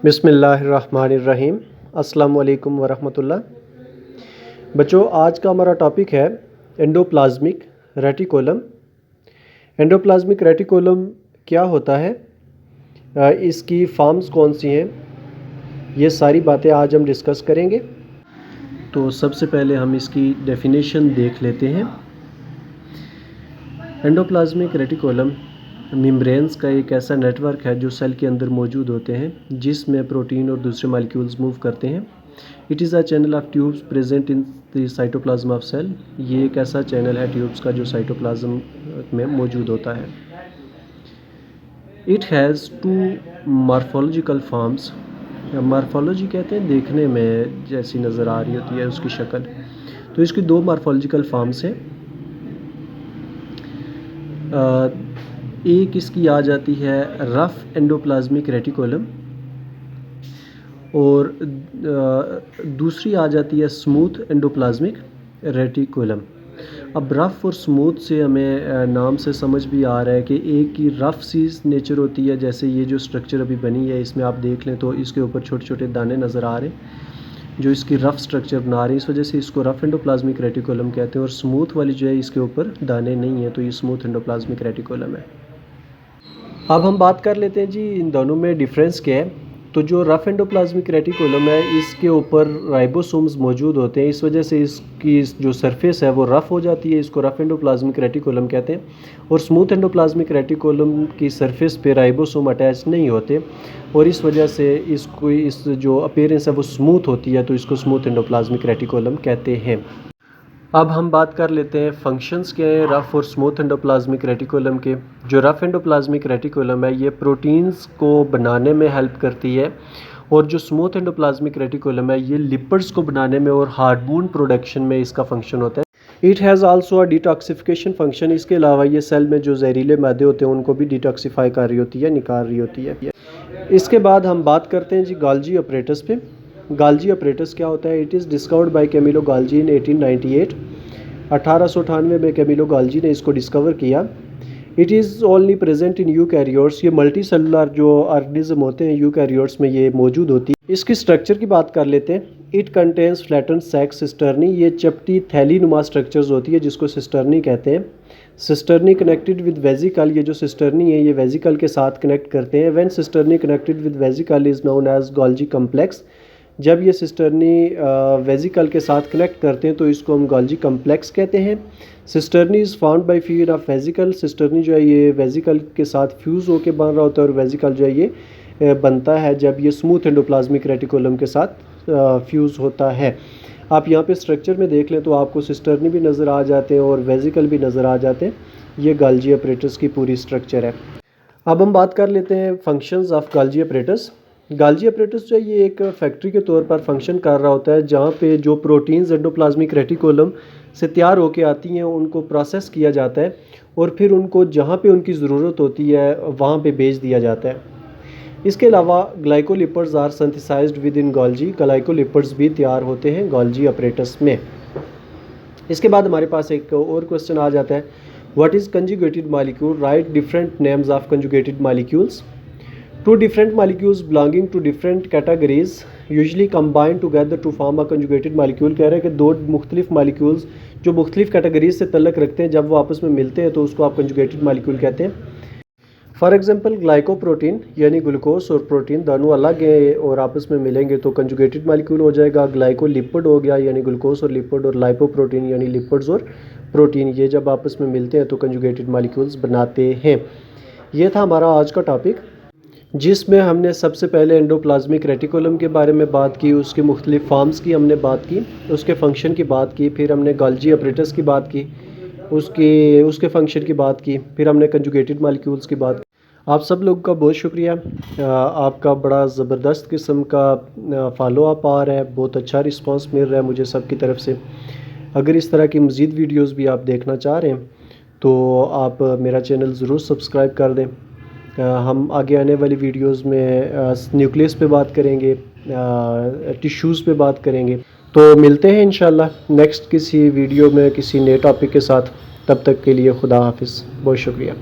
बिस्मिल्लाहिर्रहमानिर्रहीम। अस्सलाम वालेकुम वरहमतुल्लाह। बच्चों, आज का हमारा टॉपिक है एंडोप्लाज्मिक रेटिकुलम। एंडोप्लाज्मिक रेटिकुलम क्या होता है, इसकी फॉर्म्स कौन सी हैं, ये सारी बातें आज हम डिस्कस करेंगे। तो सबसे पहले हम इसकी डेफिनेशन देख लेते हैं। एंडोप्लाज्मिक रेटिकुलम मेम्ब्रेन्स का एक ऐसा नेटवर्क है जो सेल के अंदर मौजूद होते हैं, जिसमें प्रोटीन और दूसरे मॉलिक्यूल्स मूव करते हैं। It is a channel of tubes present in the cytoplasm of cell. ये एक ऐसा चैनल है ट्यूब्स का जो साइटोप्लाज्म में मौजूद होता है। It has two morphological forms. Morphology कहते हैं देखने में जैसी नज़र आ रही होती है उसकी शक्ल। तो इसकी दो मॉर्फोलॉजिकल फॉर्म्स हैं। एक इसकी आ जाती है रफ एंडोप्लाज्मिक रेटिकुलम और दूसरी आ जाती है स्मूथ एंडोप्लाज्मिक रेटिकुलम। अब रफ़ और स्मूथ से हमें नाम से समझ भी आ रहा है कि एक की रफ़ सी नेचर होती है, जैसे ये जो स्ट्रक्चर अभी बनी है इसमें आप देख लें तो इसके ऊपर छोटे छोटे दाने नज़र आ रहे हैं जो इसकी रफ़ स्ट्रक्चर बना रही है, इस वजह से इसको रफ़ एंडोप्लाज्मिक रेटिकुलम कहते हैं। और स्मूथ वाली जो है इसके ऊपर दाने नहीं है, तो ये स्मूथ एंडोप्लाज्मिक रेटिकुलम है। अब हम बात कर लेते हैं जी इन दोनों में डिफरेंस क्या है। तो जो रफ़ एंडोप्लाज्मिक रेटिकुलम है इसके ऊपर राइबोसोम्स मौजूद होते हैं, इस वजह से इसकी जो सरफेस है वो रफ़ हो जाती है, इसको रफ़ एंडोप्लाज्मिक रेटिकुलम कहते हैं। और स्मूथ एंडोप्लाज्मिक रेटिकुलम की सरफेस पे राइबोसोम अटैच नहीं होते और इस वजह से इसको इस जो अपीयरेंस है वो स्मूथ होती है, तो इसको स्मूथ एंडोप्लाज्मिक रेटिकुलम कहते हैं। अब हम बात कर लेते हैं फंक्शंस क्या है रफ़ और स्मूथ एंडोप्लाज्मिक रेटिकुलम के। जो रफ़ एंडोप्लाज्मिक रेटिकुलम है ये प्रोटीन्स को बनाने में हेल्प करती है और जो स्मूथ एंडोप्लाज्मिक रेटिकुलम है ये लिपिड्स को बनाने में और हार्मोन प्रोडक्शन में इसका फंक्शन होता है। It has also a detoxification function. इसके अलावा ये सेल में जो जहरीले मादे होते हैं उनको भी डिटॉक्सिफाई कर रही होती है, निकाल रही होती है। इसके बाद हम बात करते हैं जी गाल्जी अपरेटस पे। गाल्जी अपरेटस क्या होता है? It is discovered by Camillo Golgi in 1898। 1898 में कैमिलो गाल्जी ने इसको डिस्कवर किया। It is only present in eukaryotes. ये मल्टी सेलुलर जो ऑर्गेनिज्म होते हैं यूकैरियोट्स में ये मौजूद होती है। इसकी स्ट्रक्चर की बात कर लेते हैं। It contains flatten sac cisternae. ये चपटी थैली नुमा स्ट्रक्चर्स होती है जिसको सिस्टर्नी कहते हैं। Cisternae connected with vesicle. ये जो सिस्टर्नी है ये वेजिकल के साथ कनेक्ट करते हैं। When cisternae connected with vesicle is known as Golgi complex. जब ये सिस्टर्नी वेजिकल के साथ कनेक्ट करते हैं तो इसको हम गोल्जी कम्प्लेक्स कहते हैं। Cisternae is found by fusion of vesicle. Cisternae जो है ये वेजिकल के साथ फ्यूज़ होकर बन रहा होता है और वेजिकल जो है ये बनता है जब ये स्मूथ एंडोप्लाज्मिक रेटिकुलम के साथ फ्यूज़ होता है। आप यहाँ पे स्ट्रक्चर में देख लें तो आपको सिस्टर्नी भी नज़र आ जाते हैं और वेजिकल भी नज़र आ जाते हैं। ये गाल्जी अपरेटस की पूरी स्ट्रक्चर है। अब हम बात कर लेते हैं फंक्शंस ऑफ गाल्जी अपरेटस। गाल्जी अपरेटस जो है ये एक फैक्ट्री के तौर पर फंक्शन कर रहा होता है जहाँ पे जो प्रोटीन्स एंडोप्लाज्मिक रेटिकुलम से तैयार होके आती हैं उनको प्रोसेस किया जाता है और फिर उनको जहाँ पे उनकी ज़रूरत होती है वहाँ पे भेज दिया जाता है। इसके अलावा glycolipids are synthesized within Golgi. Glycolipids भी तैयार होते हैं गोल्जी अपरेटस में। इसके बाद हमारे पास एक और क्वेश्चन आ जाता है, what is conjugated molecule? Right different names of conjugated molecules. Two different molecules belonging to different categories usually combine together to form a conjugated molecule। कह रहे हैं कि दो मुख्तलिफ मालिक्यूल्स जो मुख्तलिफ कैटेगरीज से तल्लक रखते हैं जब वो आपस में मिलते हैं तो उसको आप कंजुगेटेड मालिक्यूल कहते हैं। फॉर एग्जांपल ग्लाइकोप्रोटीन यानी ग्लूकोज और प्रोटीन दोनों अलग हैं और आपस में मिलेंगे तो कंजुगेटेड मालिक्यूल हो जाएगा। ग्लाइकोलिपिड हो गया यानी ग्लूकोज और लिपिड, और लाइपोप्रोटीन यानी लिपिड्स और प्रोटीन, ये जब आपस में मिलते हैं तो कंजुगेटेड मालिक्यूल्स बनाते हैं। ये था हमारा आज का टॉपिक जिसमें हमने सबसे पहले एंडोप्लाज्मिक रेटिकुलम के बारे में बात की, उसके मुख्तलिफ फॉर्म्स की हमने बात की, उसके फंक्शन की बात की, फिर हमने गाल्जी अपरेटस की बात की, उसके फंक्शन की बात की, फिर हमने कंजुगेटेड मॉलिक्यूल्स की बात की। आप सब लोगों का बहुत शुक्रिया। आपका बड़ा ज़बरदस्त किस्म का फॉलो अप आ रहा है, बहुत अच्छा रिस्पांस मिल रहा है मुझे सबकी तरफ से। अगर इस तरह की मज़ीद वीडियोज़ भी आप देखना चाह रहे हैं तो आप मेरा चैनल ज़रूर सब्सक्राइब कर दें। हम आगे आने वाली वीडियोस में न्यूक्लियस पे बात करेंगे, टिश्यूज़ पे बात करेंगे। तो मिलते हैं इंशाल्लाह नेक्स्ट किसी वीडियो में किसी नए टॉपिक के साथ। तब तक के लिए खुदा हाफिज़, बहुत शुक्रिया।